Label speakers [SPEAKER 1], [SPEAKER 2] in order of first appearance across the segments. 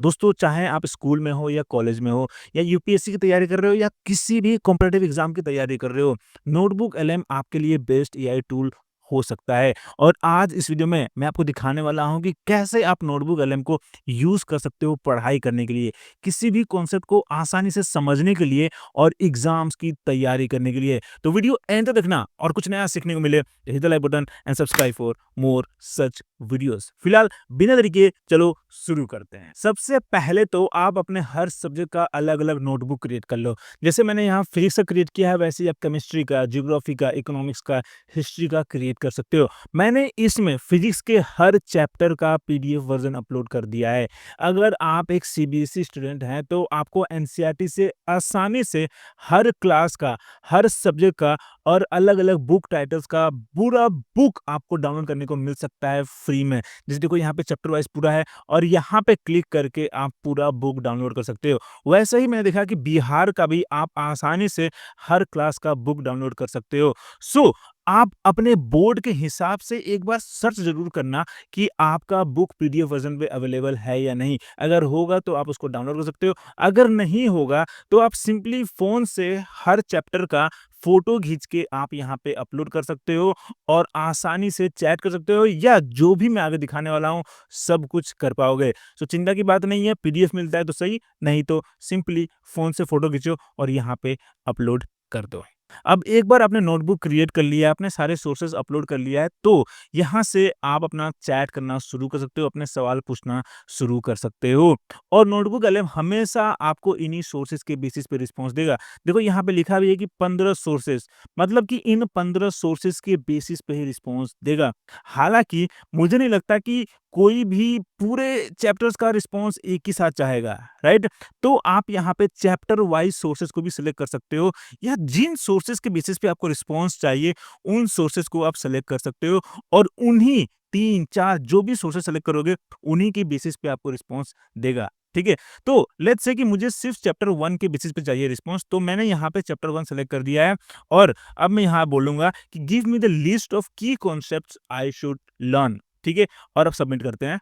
[SPEAKER 1] दोस्तों, चाहे आप स्कूल में हो या कॉलेज में हो या यूपीएससी की तैयारी कर रहे हो या किसी भी कॉम्पिटिटिव एग्जाम की तैयारी कर रहे हो, नोटबुक एलएम आपके लिए बेस्ट एआई टूल हो सकता है। और आज इस वीडियो में मैं आपको दिखाने वाला हूं कि कैसे आप नोटबुक एलएम को यूज कर सकते हो पढ़ाई करने के लिए, किसी भी कॉन्सेप्ट को आसानी से समझने के लिए और एग्जाम्स की तैयारी करने के लिए। तो वीडियो एंड तक देखना और कुछ नया सीखने को मिले, hit the like button and subscribe for more such videos. फिलहाल बिना देरी के चलो शुरू करते हैं। सबसे पहले तो आप अपने हर सब्जेक्ट का अलग-अलग नोटबुक क्रिएट कर लो। जैसे मैंने यहाँ फिजिक्स का क्रिएट किया है, वैसे ही आप केमिस्ट्री का, ज्योग्राफी का, इकोनॉमिक्स का, हिस्ट्री का क्रिएट कर सकते हो। मैंने इसमें फिजिक्स के हर चैप्टर का पीडीएफ वर्जन अपलोड कर दिया है। अगर आप एक सीबीएसई स्टूडेंट हैं तो आपको एनसीईआरटी से आसानी से हर क्लास का, हर सब्जेक्ट का और अलग-अलग बुक टाइटल्स का पूरा बुक आपको डाउनलोड करने को मिल सकता है फ्री में। जैसे देखो यहाँ पे चैप्टर वाइज़ पूरा है और यहाँ पे क्लिक करके आप पूरा बुक डाउनलोड कर सकते हो। वैसे ही मैंने देखा कि बिहार का भी आप आसानी से हर क्लास का बुक डाउनलोड कर सकते हो। सो आप अपने बोर्ड के हिसाब से एक बार सर्च ज़रूर करना कि आपका बुक पीडीएफ वर्ज़न पे अवेलेबल है या नहीं। अगर होगा तो आप उसको डाउनलोड कर सकते हो, अगर नहीं होगा तो आप सिंपली फ़ोन से हर चैप्टर का फ़ोटो खींच के आप यहाँ पे अपलोड कर सकते हो और आसानी से चैट कर सकते हो या जो भी मैं आगे दिखाने वाला हूँ, सब कुछ कर पाओगे। सो चिंता की बात नहीं है, पीडीएफ मिलता है तो सही, नहीं तो सिंपली फ़ोन से फ़ोटो खींचो और यहाँ पे अपलोड कर दो। अब एक बार आपने नोटबुक क्रिएट कर लिया, आपने सारे सोर्सेज़ अपलोड कर लिया है, तो यहाँ से आप अपना चैट करना शुरू कर सकते हो, अपने सवाल पूछना शुरू कर सकते हो। और नोटबुक एलएम हमेशा आपको इन्हीं सोर्सेज़ के बेसिस पे रिस्पॉन्स देगा। देखो यहाँ पे लिखा भी है कि 15 सोर्सेज़, मतलब कि इन 15 सोर्सेज़ के बेसिस पे ही रिस्पॉन्स देगा। हालाँकि मुझे नहीं लगता कि कोई भी पूरे चैप्टर्स का रिस्पॉन्स एक ही साथ चाहेगा, राइट? तो आप यहाँ पे चैप्टर वाइज़ सोर्सेज़ को भी सिलेक्ट कर सकते हो या जिन सोर्सेज़ के बेसिस पे आपको रिस्पॉन्स चाहिए, उन सोर्सेज़ को आप सेलेक्ट कर सकते हो और उन्हीं 3-4 जो भी सोर्सेज़ सेलेक्ट करोगे, उन्हीं के बेसिस पे आपको रिस्पॉन्स देगा, ठीक है? तो लेट्स से कि मुझे सिर्फ़ चैप्टर 1 के बेसिस पे चाहिए रिस्पॉन्स, तो मैंने यहाँ पे चैप्टर 1 सेलेक्ट कर दिया है और अब मैं यहाँ बोलूँगा कि give me the list of की कॉन्सेप्ट्स आई शुड लर्न, ठीक है? और अब सबमिट करते हैं।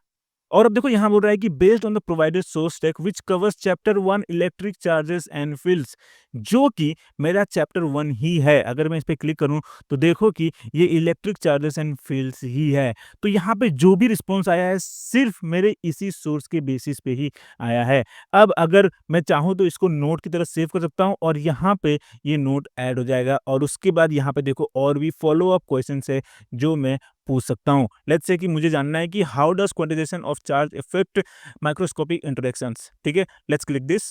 [SPEAKER 1] और अब देखो यहाँ बोल रहा है कि based on the provided source take which covers chapter 1 electric charges and fields, जो कि मेरा चैप्टर 1 ही है। अगर मैं इस पे क्लिक करूँ तो देखो कि ये इलेक्ट्रिक चार्जेस एंड फील्ड्स ही है। तो यहाँ पे जो भी रिस्पॉन्स आया है सिर्फ मेरे इसी सोर्स के बेसिस पे ही आया है। अब अगर मैं चाहूँ तो इसको नोट की तरह सेव कर सकता हूँ और यहाँ पे ये नोट ऐड हो जाएगा और उसके बाद यहाँ पे देखो और भी फॉलो अप क्वेश्चंस है जो मैं पूछ सकता हूँ। लेट्स से कि मुझे जानना है कि how does quantization of charge affect microscopic interactions, ठीक है? लेट्स क्लिक दिस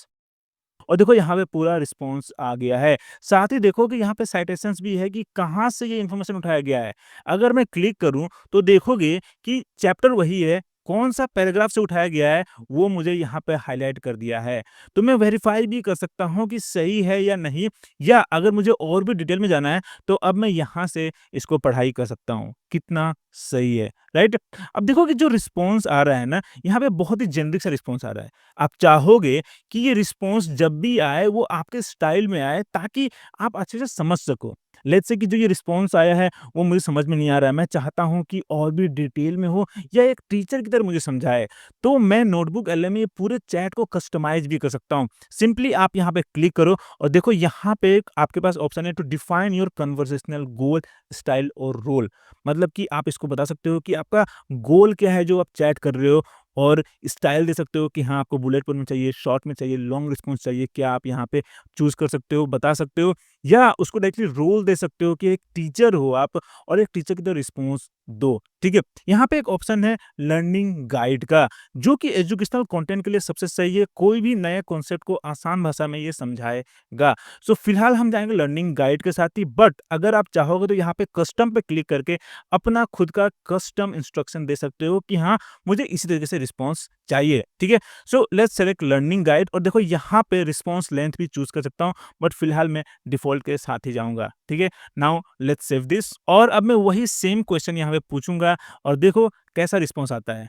[SPEAKER 1] और देखो यहाँ पे पूरा रिस्पॉन्स आ गया है। साथ ही देखो कि यहाँ पे साइटेशंस भी है कि कहाँ से ये इन्फॉर्मेशन उठाया गया है। अगर मैं क्लिक करूँ तो देखोगे कि चैप्टर वही है, कौन-सा पैराग्राफ से उठाया गया है, वो मुझे यहाँ पे हाइलाइट कर दिया है। तो मैं वेरीफ़ाई भी कर सकता हूँ कि सही है या नहीं, या अगर मुझे और भी डिटेल में जाना है, तो अब मैं यहाँ से इसको पढ़ाई कर सकता हूँ। कितना सही है, राइट? अब देखो कि जो रिस्पॉन्स आ रहा है ना, यहाँ पे बहुत ही जेनेरिक सा रिस्पॉन्स आ रहा है। आप चाहोगे कि ये रिस्पॉन्स जब भी आए वो आपके स्टाइल में आए ताकि आप अच्छे से समझ सको। लेट्स से कि जो ये रिस्पॉन्स आया है वो मुझे समझ में नहीं आ रहा है। मैं चाहता हूँ कि और भी डिटेल में हो या एक टीचर की तरह मुझे समझाए। तो मैं नोटबुक एलएम में पूरे चैट को कस्टमाइज़ भी कर सकता हूँ। सिंपली आप यहाँ पे क्लिक करो और देखो यहाँ पे आपके पास ऑप्शन है to define your conversational goal, style और रोल। मतलब कि आप इसको बता सकते हो कि आपका गोल क्या है जो आप चैट कर रहे हो, और स्टाइल दे सकते हो कि हाँ, आपको बुलेट पॉइंट में चाहिए, शॉर्ट में चाहिए, लॉन्ग रिस्पॉन्स चाहिए, क्या आप यहाँ पे चूज़ कर सकते हो, बता सकते हो, या उसको डायरेक्टली रोल दे सकते हो कि एक टीचर हो आप और एक टीचर की तरह रिस्पॉन्स दो, ठीक है? यहाँ पे एक ऑप्शन है लर्निंग गाइड का, जो कि एजुकेशनल कंटेंट के लिए सबसे सही है, कोई भी नए कॉन्सेप्ट को आसान भाषा में ये समझाएगा। सो फिलहाल हम जाएँगे लर्निंग गाइड के साथ ही, बट अगर आप चाहोगे तो यहाँ पे कस्टम पे क्लिक करके अपना खुद का कस्टम इंस्ट्रक्शन दे सकते हो कि हाँ, मुझे इसी तरीके से रिस्पॉन्स चाहिए, ठीक है? So let's select learning guide और देखो यहाँ पे रिस्पॉन्स लेंथ भी चूज़ कर सकता हूँ, बट फिलहाल मैं डिफ़ॉल्ट के साथ ही जाऊँगा, ठीक है? नाउ लेट्स सेव दिस और अब मैं वही सेम क्वेश्चन यहाँ पे पूछूँगा और देखो कैसा रिस्पॉन्स आता है।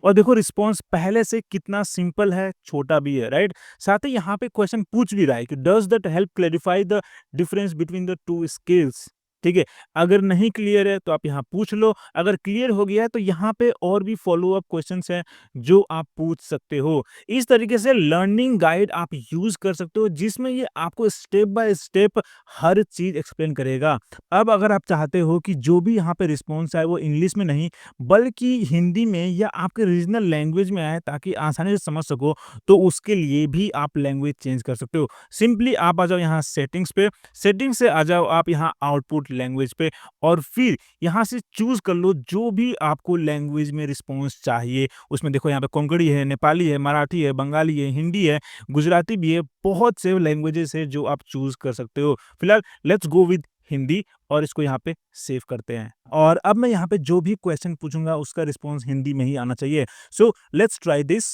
[SPEAKER 1] और देखो रिस्पॉन्स पहले से कितना सिंपल है, छोटा भी है, राइट? साथ ही यहाँ पे क्वेश्चन पूछ भी रहा है कि does that help clarify the difference between the 2 skills? ठीक है? अगर नहीं क्लियर है तो आप यहाँ पूछ लो, अगर क्लियर हो गया है तो यहाँ पे और भी फ़ॉलो अप क्वेश्चन्स हैं जो आप पूछ सकते हो। इस तरीके से लर्निंग गाइड आप यूज़ कर सकते हो जिसमें ये आपको step by step her cheese explain करेगा। अब अगर आप चाहते हो कि जो भी यहाँ पे रिस्पॉन्स आए वो इंग्लिश में नहीं बल्कि हिंदी में या आपके रीजनल लैंग्वेज में आए ताकि आसानी से समझ सको, तो उसके लिए भी आप लैंग्वेज चेंज कर सकते हो। सिंपली आप आ जाओ यहाँ सेटिंग्स पे, सेटिंग से आ जाओ आप यहाँ आउटपुट लैंग्वेज पे और फिर यहाँ से चूज़ कर लो जो भी आपको लैंग्वेज में रिस्पॉन्स चाहिए। उसमें देखो यहाँ पे कोंकणी है, नेपाली है, मराठी है, बंगाली है, हिंदी है, गुजराती भी है, बहुत से लैंग्वेजेस है जो आप चूज़ कर सकते हो। फिलहाल लेट्स गो विद हिंदी और इसको यहाँ पे सेव करते हैं। और अब मैं यहाँ पे जो भी क्वेश्चन पूछूँगा उसका रिस्पॉन्स हिंदी में ही आना चाहिए। So let's try this.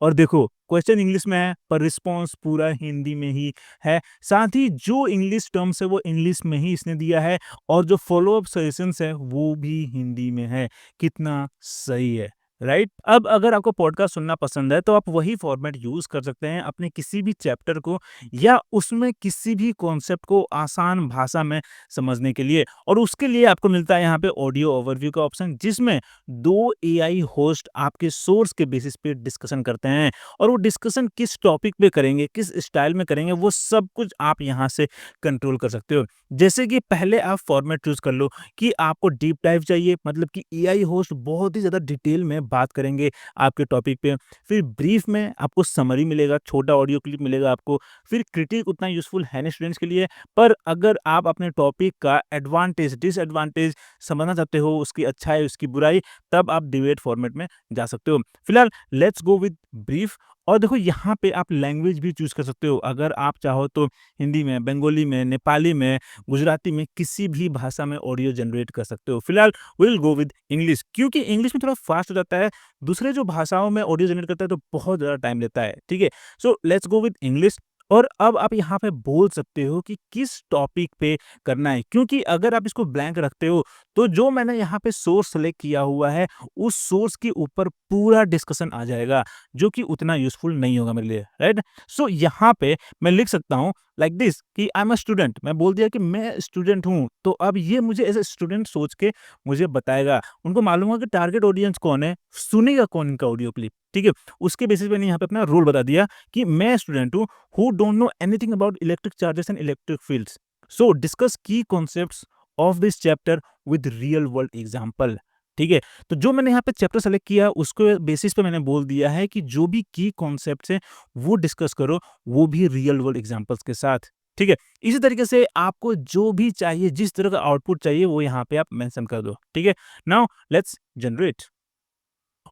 [SPEAKER 1] और देखो क्वेश्चन इंग्लिश में है पर रिस्पॉन्स पूरा हिंदी में ही है। साथ ही जो इंग्लिश टर्म्स है वो इंग्लिश में ही इसने दिया है और जो फॉलो अप सजेशंस है वो भी हिंदी में है। कितना सही है, राइट? अब अगर आपको पॉडकास्ट सुनना पसंद है तो आप वही फॉर्मेट यूज कर सकते हैं अपने किसी भी चैप्टर को या उसमें किसी भी कॉन्सेप्ट को आसान भाषा में समझने के लिए। और उसके लिए आपको मिलता है यहाँ पे ऑडियो ओवरव्यू का ऑप्शन जिसमें 2 एआई होस्ट आपके सोर्स के बेसिस पे डिस्कशन करते हैं और वो डिस्कशन किस टॉपिक पे करेंगे, किस स्टाइल में करेंगे, वो सब कुछ आप यहाँ से कंट्रोल कर सकते हो। जैसे कि पहले आप फॉर्मेट चूज कर लो कि आपको डीप डाइव चाहिए, मतलब कि एआई होस्ट बहुत ही ज़्यादा डिटेल में बात करेंगे आपके टॉपिक पे। फिर ब्रीफ में आपको समरी मिलेगा, छोटा ऑडियो क्लिप मिलेगा आपको। फिर क्रिटिक उतना यूज़फुल है नहीं स्टूडेंट्स के लिए, पर अगर आप अपने टॉपिक का एडवांटेज, डिसएडवांटेज समझना चाहते हो, उसकी अच्छाई, उसकी बुराई, तब आप डिबेट फॉर्मेट में जा सकते हो। फिलहाल लेट्स गो विद ब्रीफ। और देखो यहाँ पे आप लैंग्वेज भी चूज़ कर सकते हो। अगर आप चाहो तो हिंदी में, बंगाली में, नेपाली में, गुजराती में, किसी भी भाषा में ऑडियो जनरेट कर सकते हो। फिलहाल विल गो विद इंग्लिश क्योंकि इंग्लिश में थोड़ा फास्ट हो जाता है। दूसरे जो भाषाओं में ऑडियो जनरेट करता है तो बहुत ज़्यादा टाइम लेता है, ठीक है? So let's go with English. और अब आप यहाँ पे बोल सकते हो कि किस टॉपिक पे करना है, क्योंकि अगर आप इसको ब्लैंक रखते हो तो जो मैंने यहाँ पे सोर्स सेलेक्ट किया हुआ है उस सोर्स के ऊपर पूरा डिस्कशन आ जाएगा जो कि उतना यूजफुल नहीं होगा मेरे लिए, राइट? सो यहाँ पे मैं लिख सकता हूँ लाइक दिस कि आई एम अ स्टूडेंट। मैं बोल दिया कि मैं स्टूडेंट हूँ, तो अब ये मुझे एज ए स्टूडेंट सोच के मुझे बताएगा। उनको मालूम होगा कि टारगेट ऑडियंस कौन है, सुनेगा कौन इनका ऑडियो क्लिप, ठीक है? उसके बेसिस पे मैंने यहाँ पे अपना रोल बता दिया कि मैं स्टूडेंट हूँ who don't know anything about electric charges and electric fields. So discuss key concepts of this chapter with real world example. ठीक है? तो जो मैंने यहाँ पे चैप्टर सेलेक्ट किया उसको बेसिस पे मैंने बोल दिया है कि जो भी की कॉन्सेप्ट्स हैं वो डिस्कस करो, वो भी रियल वर्ल्ड एग्जांपल्स के साथ। ठीक है? इसी तरीके से आपको जो भी चाहिए, जिस तरह का आउटपुट चाहिए वो यहाँ पे आप मेंशन कर दो। ठीक है? Now let's generate.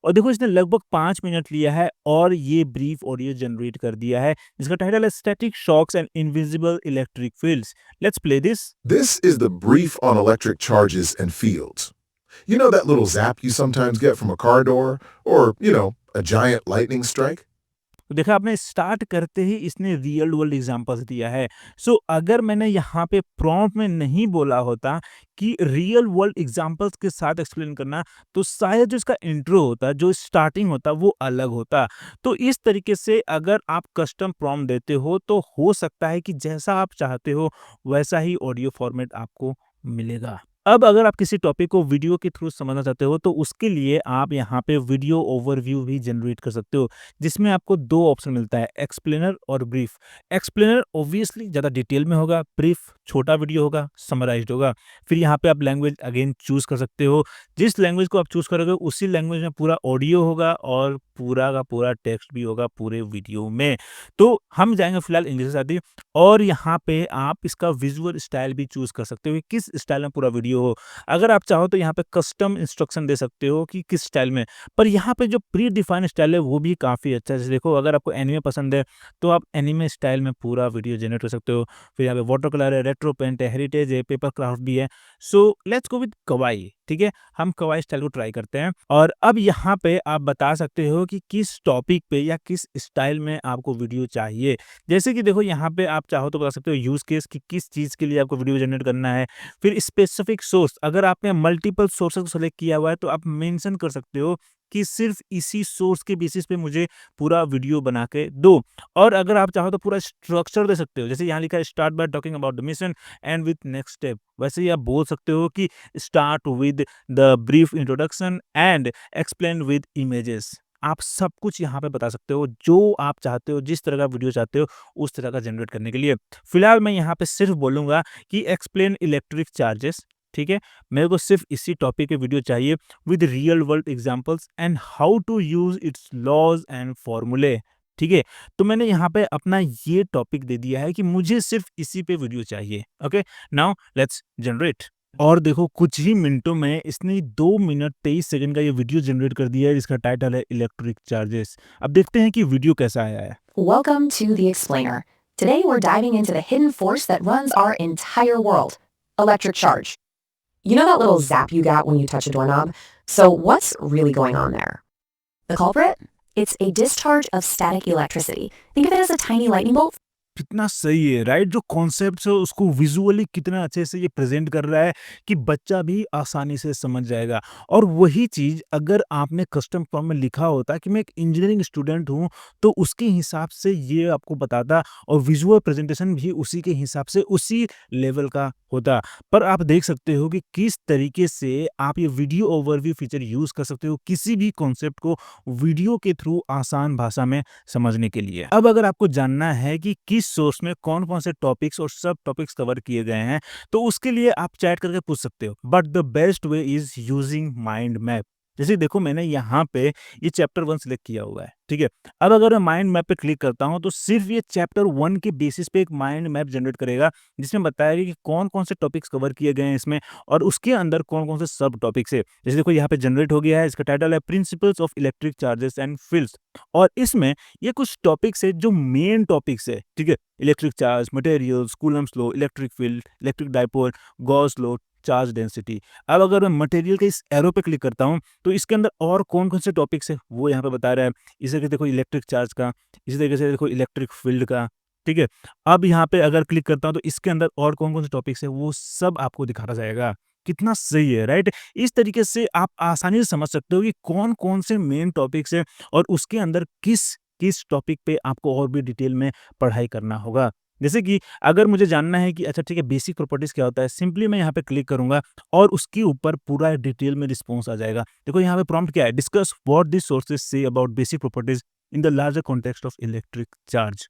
[SPEAKER 1] और देखो इसने लगभग 5 मिनट लिया है और ये ब्रीफ ऑडियो जनरेट कर दिया है जिसका टाइटल है static shocks and invisible electric fields. Let's play this.
[SPEAKER 2] This is the brief on electric charges and fields. You know that little zap you sometimes get from a car door? Or, a giant lightning strike?
[SPEAKER 1] तो देखा आपने start करते ही इसने real world examples दिया है। सो अगर मैंने यहाँ पे प्रॉम्प्ट में नहीं बोला होता कि रियल वर्ल्ड एग्जांपल्स के साथ एक्सप्लेन करना, तो शायद जो इसका इंट्रो होता, जो स्टार्टिंग होता, वो अलग होता। तो इस तरीके से अगर आप कस्टम प्रॉम्प्ट देते हो तो हो सकता है कि जैसा आप चाहते हो वैसा ही ऑडियो फॉर्मेट आपको मिलेगा। अब अगर आप किसी टॉपिक को वीडियो के थ्रू समझना चाहते हो तो उसके लिए आप यहाँ पे वीडियो ओवरव्यू भी जनरेट कर सकते हो जिसमें आपको 2 ऑप्शन मिलता है, एक्सप्लेनर और ब्रीफ। एक्सप्लेनर ऑब्वियसली ज़्यादा डिटेल में होगा, ब्रीफ छोटा वीडियो होगा, समराइज्ड होगा। फिर यहाँ पे आप लैंग्वेज अगेन चूज़ कर सकते हो। जिस लैंग्वेज को आप चूज़ करोगे उसी लैंग्वेज में पूरा ऑडियो होगा और पूरा का पूरा टेक्स्ट भी होगा पूरे वीडियो में। तो हम जाएँगे फिलहाल इंग्लिश के साथ ही। और यहाँ पे आप इसका विजुअल स्टाइल भी चूज़ कर सकते हो कि किस स्टाइल में पूरा वीडियो हो। अगर आप चाहो तो यहाँ पे कस्टम इंस्ट्रक्शन दे सकते हो कि किस स्टाइल में। पर यहाँ पे जो प्री डिफाइंड स्टाइल है वो भी काफ़ी अच्छा है। जैसे देखो अगर आपको एनीमे पसंद है तो आप एनीमे स्टाइल में पूरा वीडियो जनरेट कर सकते हो। फिर यहाँ पे वाटर कलर है, रेट्रो पेंट है, हेरिटेज है, पेपर क्राफ्ट भी है। सो लेट्स गो विद कवाई। ठीक है? हम कवाई स्टाइल को ट्राई करते हैं। और अब यहाँ पे आप बता सकते हो कि किस टॉपिक पे या किस स्टाइल में आपको वीडियो चाहिए। जैसे कि देखो यहाँ पे आप चाहो तो बता सकते हो यूज़ केस कि किस चीज़ के लिए आपको वीडियो जनरेट करना है। फिर स्पेसिफिक स्पेसिफिक सोर्स, अगर आपने मल्टीपल सोर्सेस को सेलेक्ट किया हुआ है तो आप मेंशन कर सकते हो कि सिर्फ इसी सोर्स के बेसिस पे मुझे पूरा वीडियो बना के दो। और अगर आप चाहो तो पूरा स्ट्रक्चर दे सकते हो, जैसे यहाँ लिखा है start by talking about the mission and with next step, वैसे ही आप बोल सकते हो कि start with the brief introduction and explain with images. आप सब कुछ यहाँ पे बता सकते हो, जो आप चाहते हो, जिस तरह का वीडियो चाहते हो उस तरह का जनरेट करने के लिए। फिलहाल मैं यहाँ पे सिर्फ बोलूंगा कि एक्सप्लेन इलेक्ट्रिक चार्जेस, ठीक है। मेरे को सिर्फ इसी टॉपिक के वीडियो चाहिए with real world examples and how to use its laws and फॉर्मूले, ठीक है। तो मैंने यहाँ पे अपना ये टॉपिक दे दिया है कि मुझे सिर्फ इसी पे वीडियो चाहिए। Okay, now let's generate. और देखो कुछ ही मिनटों में इसने 2 मिनट 23 सेकंड का ये वीडियो जनरेट कर दिया है, जिसका टाइटल है इलेक्ट्रिक चार्जेस। अब देखते हैं कि वीडियो कैसा आया है।
[SPEAKER 3] Welcome to The Explainer. Today we're diving into the hidden force that runs our entire world, electric charge. You know that little zap you get when you touch a doorknob? So what's really going on there? The culprit? It's a discharge of static electricity. Think of it as a tiny lightning bolt.
[SPEAKER 1] कितना सही है, right? जो concept है उसको visually कितना अच्छे से ये प्रेजेंट कर रहा है कि बच्चा भी आसानी से समझ जाएगा। और वही चीज अगर आपने कस्टम फॉर्म में लिखा होता कि मैं एक इंजीनियरिंग स्टूडेंट हूँ तो उसके हिसाब से ये आपको बताता, और विजुअल प्रेजेंटेशन भी उसी के हिसाब से उसी लेवल का होता। पर आप देख सकते हो कि किस तरीके से आप ये वीडियो ओवरव्यू फीचर यूज कर सकते हो किसी भी कॉन्सेप्ट को वीडियो के थ्रू आसान भाषा में समझने के लिए। अब अगर आपको जानना है कि किस सोर्स में कौन कौन से टॉपिक्स और सब टॉपिक्स कवर किए गए हैं तो उसके लिए आप चैट करके पूछ सकते हो, but the best way is using mind map. जैसे देखो मैंने यहाँ पे ये चैप्टर 1 सिलेक्ट किया हुआ है, ठीक है। अब अगर मैं माइंड मैप पे क्लिक करता हूँ तो सिर्फ ये चैप्टर 1 के बेसिस पे एक माइंड मैप जनरेट करेगा, जिसमें बताएगा कि कौन कौन से टॉपिक्स कवर किए गए हैं इसमें और उसके अंदर कौन कौन से सब टॉपिक्स है। जैसे देखो यहाँ पे जनरेट हो गया है, इसका टाइटल है principles of electric charges and fields, और इसमें ये कुछ टॉपिक्स है जो मेन टॉपिक्स है, ठीक है। Electric charge, materials, Coulomb's law, electric field, electric dipole, Gauss law, charge density. अब अगर मैं मटेरियल के इस एरो पे क्लिक करता हूँ तो इसके अंदर और कौन कौन से टॉपिक्स है वो यहाँ पे बता रहा है। इसी तरीके से देखो इलेक्ट्रिक चार्ज का, इसी तरीके से देखो इलेक्ट्रिक फील्ड का, ठीक है। अब यहाँ पे अगर क्लिक करता हूँ तो इसके अंदर और कौन कौन से टॉपिक्स है वो सब आपको दिखाता जाएगा। कितना सही है, राइट? इस तरीके से आप आसानी से समझ सकते हो कि कौन कौन से मेन टॉपिक्स है और उसके अंदर किस किस टॉपिक पे आपको और भी डिटेल में पढ़ाई करना होगा। जैसे कि अगर मुझे जानना है कि अच्छा ठीक है बेसिक प्रॉपर्टीज क्या होता है, सिंपली मैं यहाँ पे क्लिक करूंगा और उसके ऊपर पूरा डिटेल में रिस्पॉन्स आ जाएगा। देखो यहाँ पे प्रॉम्प्ट क्या है, discuss what this sources say about basic properties in the larger context of electric charge.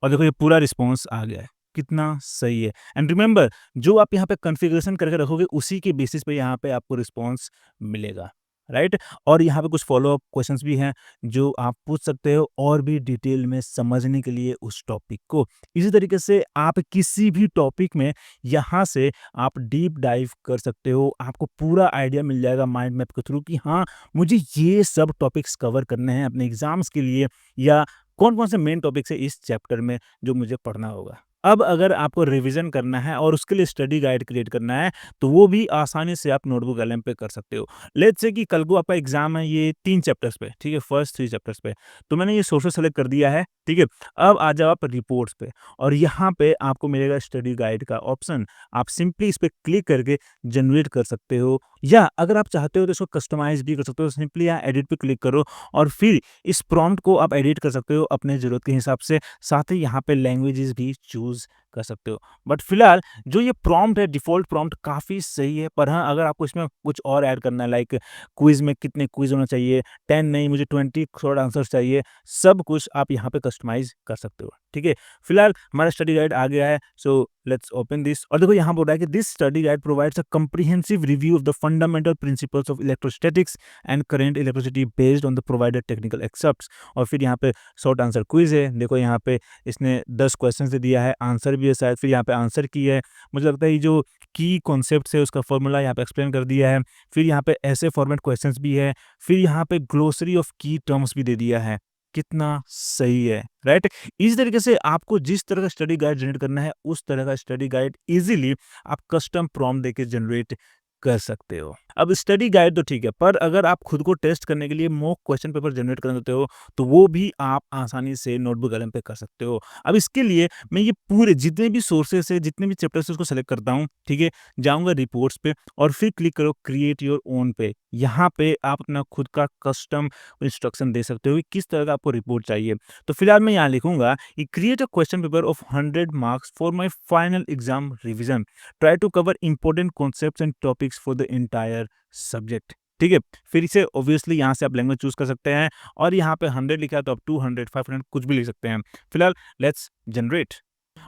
[SPEAKER 1] और देखो ये पूरा रिस्पॉन्स आ गया है, कितना सही है। एंड रिमेंबर जो आप यहाँ पे कॉन्फ़िगरेशन करके रखोगे उसी के बेसिस पे यहाँ पे आपको रिस्पॉन्स मिलेगा, राइट? और यहाँ पे कुछ फॉलो अप क्वेश्चंस भी हैं जो आप पूछ सकते हो और भी डिटेल में समझने के लिए उस टॉपिक को। इसी तरीके से आप किसी भी टॉपिक में यहाँ से आप डीप डाइव कर सकते हो, आपको पूरा आइडिया मिल जाएगा माइंड मैप के थ्रू कि हाँ मुझे ये सब टॉपिक्स कवर करने हैं अपने एग्जाम्स के लिए, या कौन कौन से मेन टॉपिक्स है इस चैप्टर में जो मुझे पढ़ना होगा। अब अगर आपको रिवीजन करना है और उसके लिए स्टडी गाइड क्रिएट करना है तो वो भी आसानी से आप नोटबुक एलएम पे कर सकते हो। लेट्स से कि कल को आपका एग्जाम है ये 3 चैप्टर्स पे, ठीक है, फर्स्ट 3 चैप्टर्स पे, तो मैंने ये सोर्सेस सेलेक्ट कर दिया है, ठीक है। अब आ जाओ आप रिपोर्ट्स पे और यहाँ पे आपको मिलेगा स्टडी गाइड का ऑप्शन। आप सिंपली इस पे क्लिक करके जनरेट कर सकते हो, या अगर आप चाहते हो तो इसको कस्टमाइज भी कर सकते हो। सिंपली यहाँ एडिट पे क्लिक करो और फिर इस प्रॉम्प्ट को आप एडिट कर सकते हो अपने ज़रूरत के हिसाब से, साथ ही यहाँ पे लैंग्वेजेस भी चूज़ कर सकते हो। बट फिलहाल जो ये प्रॉम्प्ट है डिफ़ॉल्ट प्रॉम्प्ट काफ़ी सही है, पर हाँ अगर आपको इसमें कुछ और ऐड करना है, लाइक क्विज़ में कितने क्विज़ होना चाहिए, 10 नहीं मुझे 20 शॉर्ट आंसर्स चाहिए, सब कुछ आप यहाँ पे कस्टमाइज़ कर सकते हो, ठीक है। फिलहाल हमारा स्टडी गाइड आ गया है, सो लेट्स ओपन दिस। और देखो यहाँ बोल रहा है कि this study guide provides a comprehensive review of the fundamental principles of electrostatics and current electricity based on the provided technical accepts. और फिर यहाँ पे शॉर्ट आंसर क्विज है, देखो यहाँ पे इसने 10 क्वेश्चन दे दिया है, आंसर भी है शायद, फिर यहाँ पे आंसर की है, मुझे लगता है ये जो की कॉन्सेप्ट है उसका फॉर्मूला यहाँ पे एक्सप्लेन कर दिया है। फिर यहाँ पे ऐसे फॉर्मेट क्वेश्चंस भी है, फिर यहाँ पे ग्लोसरी ऑफ की टर्म्स भी दे दिया है। कितना सही है, राइट? इस तरीके से आपको जिस तरह का स्टडी गाइड जनरेट करना है उस तरह का स्टडी गाइड इजीली आप कस्टम प्रॉम्प्ट देके जनरेट कर सकते हो। अब स्टडी गाइड तो ठीक है, पर अगर आप खुद को टेस्ट करने के लिए मॉक क्वेश्चन पेपर जनरेट करना चाहते हो, तो वो भी आप आसानी से नोटबुक एलएम पे कर सकते हो। अब इसके लिए मैं ये पूरे जितने भी सोर्सेस है, जितने भी चैप्टर्स है उसको सेलेक्ट करता हूँ, ठीक है? जाऊँगा रिपोर्ट्स पे और फिर क्लिक करो क्रिएट योर ओन पे। यहाँ पे आप अपना खुद का कस्टम इंस्ट्रक्शन दे सकते हो कि किस तरह का आपको रिपोर्ट चाहिए। तो फिलहाल मैं यहाँ लिखूँगा कि create a question paper of 100 marks for my final exam revision. Try to cover important concepts and topics for the entire subject. ठीक है? फिर इसे ऑब्वियसली यहाँ से आप लैंग्वेज चूज़ कर सकते हैं और यहाँ पे 100 लिखा है तो आप 200, 500 कुछ भी लिख सकते हैं। फिलहाल लेट्स जनरेट।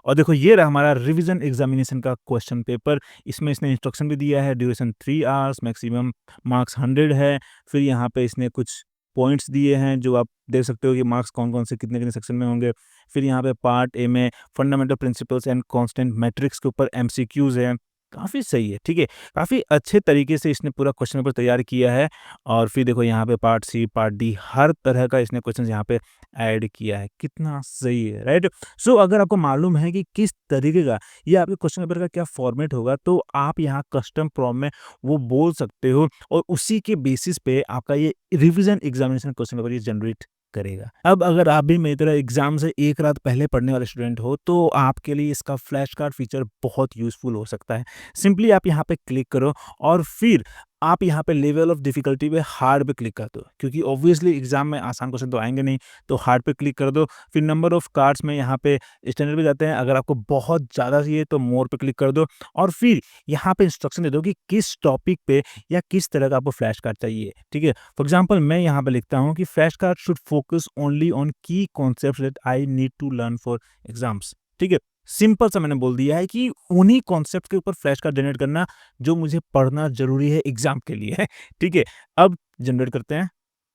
[SPEAKER 1] और देखो ये रहा हमारा रिवीजन एग्जामिनेशन का क्वेश्चन पेपर। इसमें इसने इंस्ट्रक्शन भी दिया है, ड्यूरेशन 3 आवर्स, मैक्सिमम मार्क्स 100 है। फिर यहाँ पे इसने कुछ पॉइंट्स दिए हैं जो आप देख सकते हो कि मार्क्स कौन-कौन से कितने-कितने सेक्शन में होंगे। फिर यहाँ पे पार्ट ए में fundamental principles and constant matrix के ऊपर एमसीक्यूज़ है। काफ़ी सही है, ठीक है? काफ़ी अच्छे तरीके से इसने पूरा क्वेश्चन पेपर तैयार किया है और फिर देखो यहाँ पे पार्ट सी, पार्ट डी हर तरह का इसने क्वेश्चंस यहाँ पे ऐड किया है। कितना सही है, राइट? सो अगर आपको मालूम है कि किस तरीके का ये आपके क्वेश्चन पेपर का क्या फॉर्मेट होगा, तो आप यहाँ कस्टम प्रॉम्प्ट में वो बोल सकते हो और उसी के बेसिस पे आपका ये रिवीजन एग्जामिनेशन क्वेश्चन पेपर ये जनरेट करेगा। अब अगर आप भी मेरी तरह एग्जाम से एक रात पहले पढ़ने वाले स्टूडेंट हो, तो आपके लिए इसका फ्लैश कार्ड फीचर बहुत यूज़फुल हो सकता है। सिंपली आप यहाँ पे क्लिक करो और फिर आप यहाँ पे लेवल ऑफ डिफ़िकल्टी पे हार्ड पे क्लिक कर दो, क्योंकि ऑब्वियसली एग्ज़ाम में आसान क्वेश्चन तो आएँगे नहीं, तो हार्ड पे क्लिक कर दो। फिर नंबर ऑफ कार्ड्स में यहाँ पे स्टैंडर्ड पे जाते हैं, अगर आपको बहुत ज़्यादा चाहिए तो मोर पे क्लिक कर दो और फिर यहाँ पे इंस्ट्रक्शन दे दो कि किस टॉपिक पे या किस तरह का आपको फ्लैश कार्ड चाहिए, ठीक है? फॉर एग्ज़ाम्पल मैं यहाँ पे लिखता हूँ कि flash card should focus only on key concepts that I need to learn for exams, ठीक है? सिंपल सा मैंने बोल दिया है कि उन्हीं कॉन्सेप्ट के ऊपर फ्लैश कार्ड जनरेट करना जो मुझे पढ़ना ज़रूरी है एग्ज़ाम के लिए, ठीक है? अब जनरेट करते हैं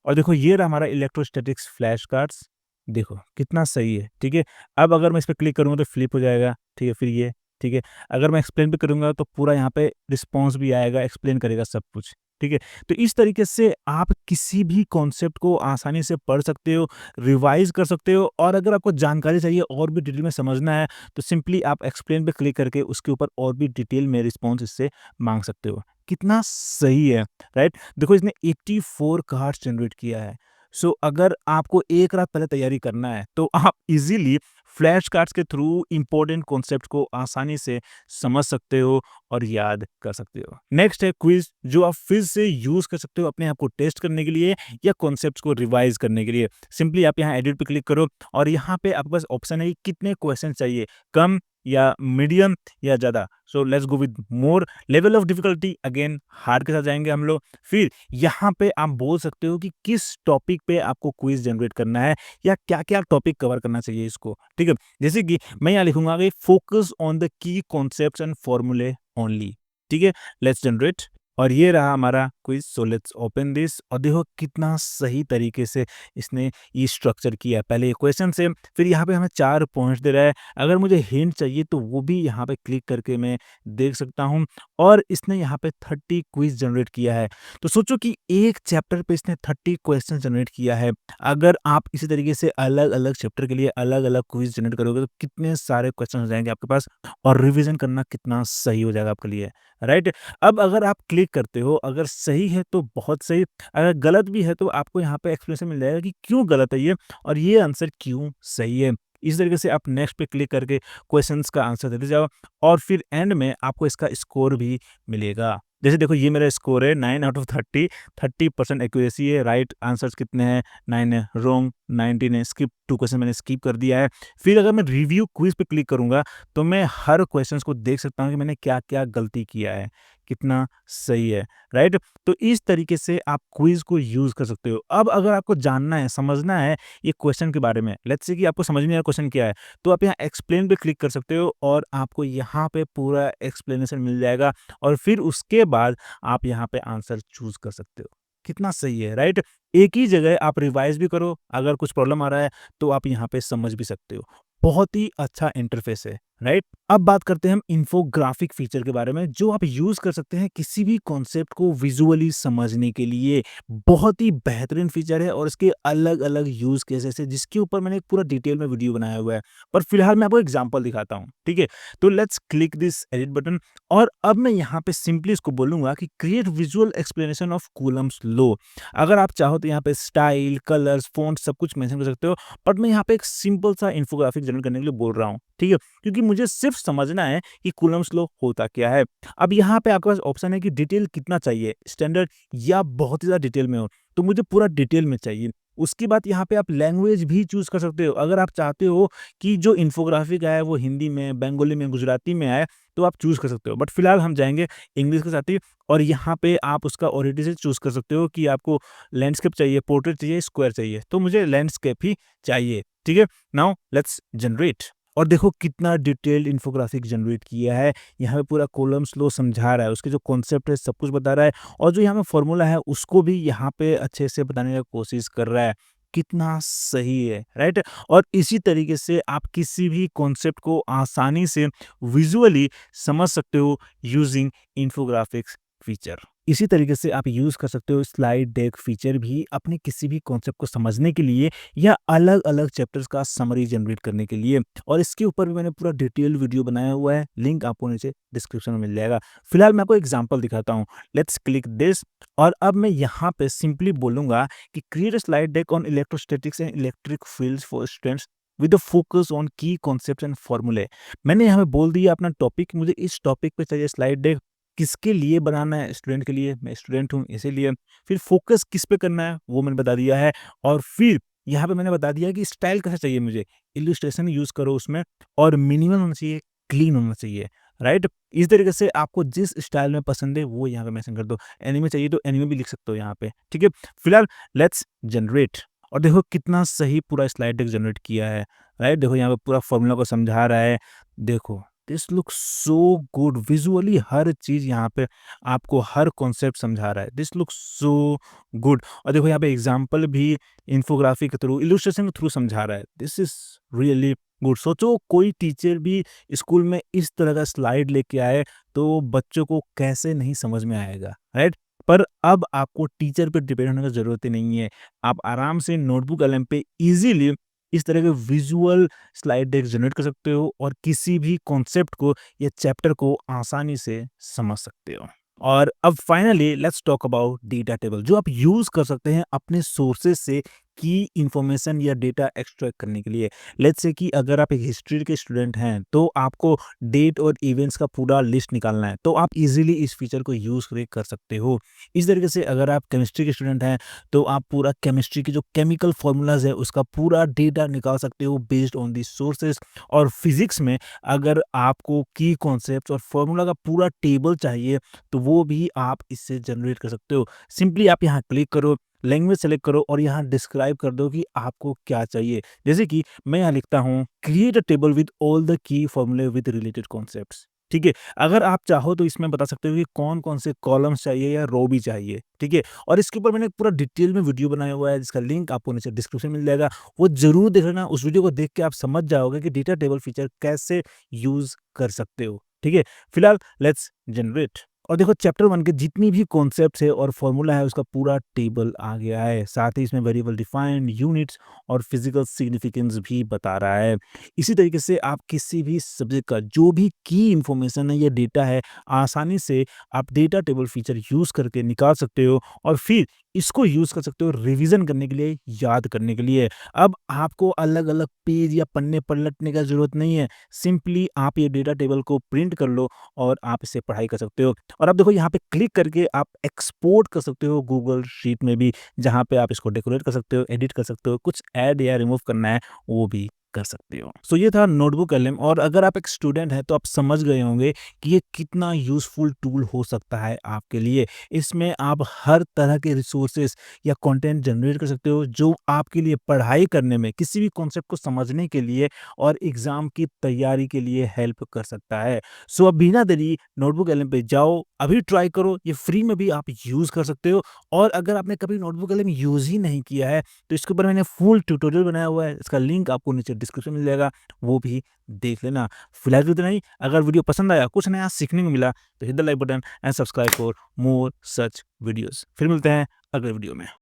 [SPEAKER 1] और देखो ये रहा हमारा इलेक्ट्रोस्टैटिक्स फ्लैश कार्ड्स। देखो कितना सही है, ठीक है? अब अगर मैं इस पे क्लिक करूँगा तो फ्लिप हो जाएगा, ठीक है? फिर ये, ठीक है? अगर मैं एक्सप्लेन भी करूँगा तो पूरा यहाँ पे रिस्पॉन्स भी आएगा, एक्सप्लेन करेगा सब कुछ, ठीक है? तो इस तरीके से आप किसी भी कॉन्सेप्ट को आसानी से पढ़ सकते हो, रिवाइज़ कर सकते हो और अगर आपको जानकारी चाहिए और भी डिटेल में समझना है, तो सिंपली आप एक्सप्लेन पे क्लिक करके उसके ऊपर और भी डिटेल में रिस्पॉन्स इससे माँग सकते हो। कितना सही है, राइट? देखो इसने 84 कार्ड्स जनरेट किया है। सो अगर आपको एक रात पहले तैयारी करना है, तो आप इज़िली फ्लैश कार्ड्स के थ्रू इम्पोर्टेंट कॉन्सेप्ट्स को आसानी से समझ सकते हो और याद कर सकते हो। नेक्स्ट है क्विज़, जो आप फिर से यूज़ कर सकते हो अपने आप को टेस्ट करने के लिए या कॉन्सेप्ट्स को रिवाइज़ करने के लिए। सिंपली आप यहाँ एडिट पे क्लिक करो और यहाँ पे आपके पास ऑप्शन है कि कितने क्वेश्चन चाहिए, कम या मीडियम या ज़्यादा। So let's go with more. Level of difficulty again hard के साथ जाएँगे हम लोग। फिर यहाँ पे आप बोल सकते हो कि किस टॉपिक पे आपको क्विज़ जनरेट करना है या क्या-क्या टॉपिक कवर करना चाहिए इसको, ठीक है? जैसे कि मैं यहाँ लिखूँगा कि focus on the key concepts and फॉर्मूले ओनली, ठीक है? लेट्स जनरेट और ये रहा हमारा quiz. So let's open this और देखो कितना सही तरीके से इसने ये स्ट्रक्चर किया है। पहले ये क्वेश्चन है, फिर यहाँ पे हमें 4 पॉइंट्स दे रहा है। अगर मुझे हिंट चाहिए तो वो भी यहाँ पे क्लिक करके मैं देख सकता हूँ और इसने यहाँ पे 30 क्विज़ जनरेट किया है। तो सोचो कि एक चैप्टर पे इसने 30 क्वेश्चन जनरेट किया है। अगर आप इसी तरीके से अलग-अलग चैप्टर के लिए अलग-अलग क्विज़ जनरेट करोगे तो कितने सारे क्वेश्चन हो जाएँगे आपके पास और रिवीजन करना कितना सही हो जाएगा आपके लिए, राइट? अब अगर आप क्लिक करते हो, अगर सही है तो बहुत सही, अगर गलत भी है तो आपको यहाँ पे एक्सप्लेनेशन मिल जाएगा कि क्यों गलत है ये और ये आंसर क्यों सही है। इस तरीके से आप नेक्स्ट पे क्लिक करके क्वेश्चंस का आंसर देते जाओ और फिर एंड में आपको इसका स्कोर भी मिलेगा। जैसे देखो ये मेरा स्कोर है 9 आउट ऑफ 30, 30% एक्यूरेसी है, राइट आंसर्स कितने हैं 9 है, रॉन्ग 19 है, स्किप 2 क्वेश्चन मैंने स्किप कर दिया है। फिर अगर मैं रिव्यू क्विज़ पे क्लिक करूँगा तो मैं हर क्वेश्चंस को देख सकता हूँ कि मैंने क्या-क्या गलती किया है। कितना सही है, राइट? तो इस तरीके से आप क्विज़ को यूज़ कर सकते हो। अब अगर आपको जानना है, समझना है ये क्वेश्चन के बारे में, लेट्स से कि आपको समझ नहीं आ रहा क्वेश्चन क्या है, तो आप यहाँ एक्सप्लेन पे क्लिक कर सकते हो और आपको यहाँ पे पूरा एक्सप्लेनेशन मिल जाएगा और फिर उसके बाद आप यहाँ पे आंसर चूज़ कर सकते हो। कितना सही है, राइट? एक ही जगह आप रिवाइज़ भी करो, अगर कुछ प्रॉब्लम आ रहा है तो आप यहाँ पे समझ भी सकते हो। बहुत ही अच्छा इंटरफ़ेस है। राइट। अब बात करते हैं हम इन्फोग्राफिक फीचर के बारे में, जो आप यूज कर सकते हैं किसी भी कॉन्सेप्ट को विजुअली समझने के लिए। बहुत ही बेहतरीन फीचर है और इसके अलग अलग यूज केसेस है, जिसके ऊपर मैंने एक पूरा डिटेल में वीडियो बनाया हुआ है, पर फिलहाल मैं आपको एग्जांपल दिखाता हूँ। ठीक है, तो let's click this edit button और अब मैं यहाँ पे सिंपली इसको बोलूंगा कि create visual explanation of Coulomb's law. अगर आप चाहो तो यहाँ पे स्टाइल, कलर्स, फॉन्ट सब कुछ मेंशन कर सकते हो, बट मैं यहाँ पे एक सिंपल सा इन्फोग्राफिक जनरेट करने के लिए बोल रहा हूँ। ठीक है, क्योंकि मुझे सिर्फ समझना है कि कूलम्स लॉ होता क्या है। अब यहाँ पे आपके पास ऑप्शन है कि डिटेल कितना चाहिए, स्टैंडर्ड या बहुत ही ज़्यादा डिटेल में हो, तो मुझे पूरा डिटेल में चाहिए। उसके बाद यहाँ पे आप लैंग्वेज भी चूज़ कर सकते हो। अगर आप चाहते हो कि जो इन्फोग्राफिक आया है वो हिंदी में, बंगाली में, गुजराती में आए, तो आप चूज़ कर सकते हो। बट फिलहाल हम जाएँगे इंग्लिश के साथ ही, और यहाँ पे आप उसका ओरिजिन से चूज़ कर सकते हो कि आपको लैंडस्केप चाहिए, पोर्ट्रेट चाहिए, स्क्वायर चाहिए। तो मुझे लैंडस्केप ही चाहिए। ठीक है, नाउ लेट्स जनरेट। और देखो कितना डिटेल्ड इन्फोग्राफिक जनरेट किया है। यहाँ पे पूरा कॉलम्स लॉ समझा रहा है, उसके जो कॉन्सेप्ट है सब कुछ बता रहा है, और जो यहाँ पे फॉर्मूला है उसको भी यहाँ पे अच्छे से बताने की कोशिश कर रहा है। कितना सही है, राइट। और इसी तरीके से आप किसी भी कॉन्सेप्ट को आसानी से विजुअली समझ सकते हो यूजिंग इन्फोग्राफिक्स फीचर। इसी तरीके से आप यूज कर सकते हो स्लाइड डेक फीचर भी अपने किसी भी कॉन्सेप्ट को समझने के लिए, या अलग अलग चैप्टर्स का समरी जनरेट करने के लिए। और इसके ऊपर भी मैंने पूरा डिटेल वीडियो बनाया हुआ है, लिंक आपको नीचे डिस्क्रिप्शन में मिल जाएगा। फिलहाल मैं आपको एग्जांपल दिखाता हूँ। लेट्स क्लिक दिस, और अब मैं यहाँ पे सिंपली बोलूंगा कि create a slide deck on electrostatics and electric fields for students with the focus on key concepts and फॉर्मूले। मैंने यहाँ पे बोल दिया अपना टॉपिक, मुझे इस टॉपिक पे चाहिए स्लाइड डेक। किसके लिए बनाना है? स्टूडेंट के लिए, मैं स्टूडेंट हूँ इसीलिए। फिर फोकस किस पे करना है वो मैंने बता दिया है, और फिर यहाँ पे मैंने बता दिया है कि स्टाइल कैसा चाहिए मुझे, इल्यूस्ट्रेशन यूज करो उसमें, और मिनिमल होना चाहिए, क्लीन होना चाहिए, राइट। इस तरीके से आपको जिस स्टाइल में पसंद है वो यहाँ पे मेंशन कर दो। एनीमे चाहिए तो एनीमे भी लिख सकते हो यहाँ पे। ठीक है, फिलहाल लेट्स जनरेट। और देखो कितना सही पूरा स्लाइड डेक जनरेट किया है, राइट। देखो यहाँ पे पूरा फॉर्मूला को समझा रहा है। देखो this look so good, visually हर चीज यहाँ पे आपको हर कॉन्सेप्ट समझा रहा है। This look so good. और देखो यहाँ पे एग्जाम्पल भी इन्फोग्राफी के थ्रू, इलस्ट्रेशन के थ्रू समझा रहा है। This is really good. सोचो कोई टीचर भी स्कूल में इस तरह का स्लाइड लेके आए तो बच्चों को कैसे नहीं समझ में आएगा, राइट। पर अब आपको टीचर पे डिपेंड होने की जरूरत ही नहीं है। आप आराम से नोटबुक एलएम पे इजीली इस तरह के विजुअल स्लाइड डेक जनरेट कर सकते हो, और किसी भी कॉन्सेप्ट को या चैप्टर को आसानी से समझ सकते हो। और अब finally let's talk about data table, जो आप यूज कर सकते हैं अपने सोर्सेज से की इंफॉर्मेशन या डेटा एक्सट्रैक्ट करने के लिए। लेट्स से कि अगर आप एक हिस्ट्री के स्टूडेंट हैं तो आपको डेट और इवेंट्स का पूरा लिस्ट निकालना है, तो आप इजीली इस फीचर को यूज कर सकते हो। इस तरीके से अगर आप केमिस्ट्री के स्टूडेंट हैं तो आप पूरा केमिस्ट्री के जो केमिकल फॉर्मूलाज है उसका पूरा डेटा निकाल सकते हो बेस्ड ऑन दी सोर्सेज। और फिजिक्स में अगर आपको की कॉन्सेप्ट और फॉर्मूला का पूरा टेबल चाहिए तो वो भी आप इससे जनरेट कर सकते हो। सिंपली आप यहाँ क्लिक करो, लैंग्वेज सेलेक्ट करो, और यहाँ डिस्क्राइब कर दो कि आपको क्या चाहिए। जैसे कि मैं यहाँ लिखता हूँ create a table with all the key फॉर्मूले विद रिलेटेड कॉन्सेप्ट्स। ठीक है, अगर आप चाहो तो इसमें बता सकते हो कि कौन कौन से कॉलम्स चाहिए या रो भी चाहिए। ठीक है, और इसके ऊपर मैंने पूरा डिटेल में वीडियो बनाया हुआ है, जिसका लिंक आपको नीचे डिस्क्रिप्शन में मिल जाएगा। वो जरूर देख लेना। उस वीडियो को देख के आप समझ जाओगे कि डेटा टेबल फीचर कैसे यूज कर सकते हो। ठीक है, फिलहाल लेट्स जनरेट। और देखो चैप्टर 1 के जितनी भी कॉन्सेप्ट्स है और फॉर्मूला है उसका पूरा टेबल आ गया है। साथ ही इसमें वेरिएबल डिफाइंड, यूनिट्स और फिजिकल सिग्निफिकेंस भी बता रहा है। इसी तरीके से आप किसी भी सब्जेक्ट का जो भी की इंफॉर्मेशन है या डेटा है, आसानी से आप डेटा टेबल फीचर यूज करके निकाल सकते हो, और फिर इसको यूज कर सकते हो रिवीजन करने के लिए, याद करने के लिए। अब आपको अलग अलग पेज या पन्ने पलटने का जरूरत नहीं है। सिंपली आप ये डेटा टेबल को प्रिंट कर लो और आप इससे पढ़ाई कर सकते हो। और अब देखो यहाँ पे क्लिक करके आप एक्सपोर्ट कर सकते हो गूगल शीट में भी, जहाँ पे आप इसको डेकोरेट कर सकते हो, एडिट कर सकते हो, कुछ ऐड या रिमूव करना है वो भी कर सकते हो। सो ये था नोटबुक एलएम, और अगर आप एक स्टूडेंट हैं तो आप समझ गए होंगे कि ये कितना यूजफुल टूल हो सकता है आपके लिए। इसमें आप हर तरह के रिसोर्सेस या कंटेंट जनरेट कर सकते हो, जो आपके लिए पढ़ाई करने में, किसी भी कॉन्सेप्ट को समझने के लिए और एग्जाम की तैयारी के लिए हेल्प कर सकता है। सो अब बिना देरी नोटबुक एलएम पे जाओ, अभी ट्राई करो। ये फ्री में भी आप यूज कर सकते हो। और अगर आपने कभी नोटबुक एलएम यूज ही नहीं किया है तो इसके ऊपर मैंने फुल ट्यूटोरियल बनाया हुआ है, इसका लिंक आपको नीचे डिस्क्रिप्शन मिल जाएगा, वो भी देख लेना। फिलहाल तो इतना ही। अगर वीडियो पसंद आया, कुछ नया सीखने को मिला तो hit the like button and subscribe for more such videos. फिर मिलते हैं अगले वीडियो में।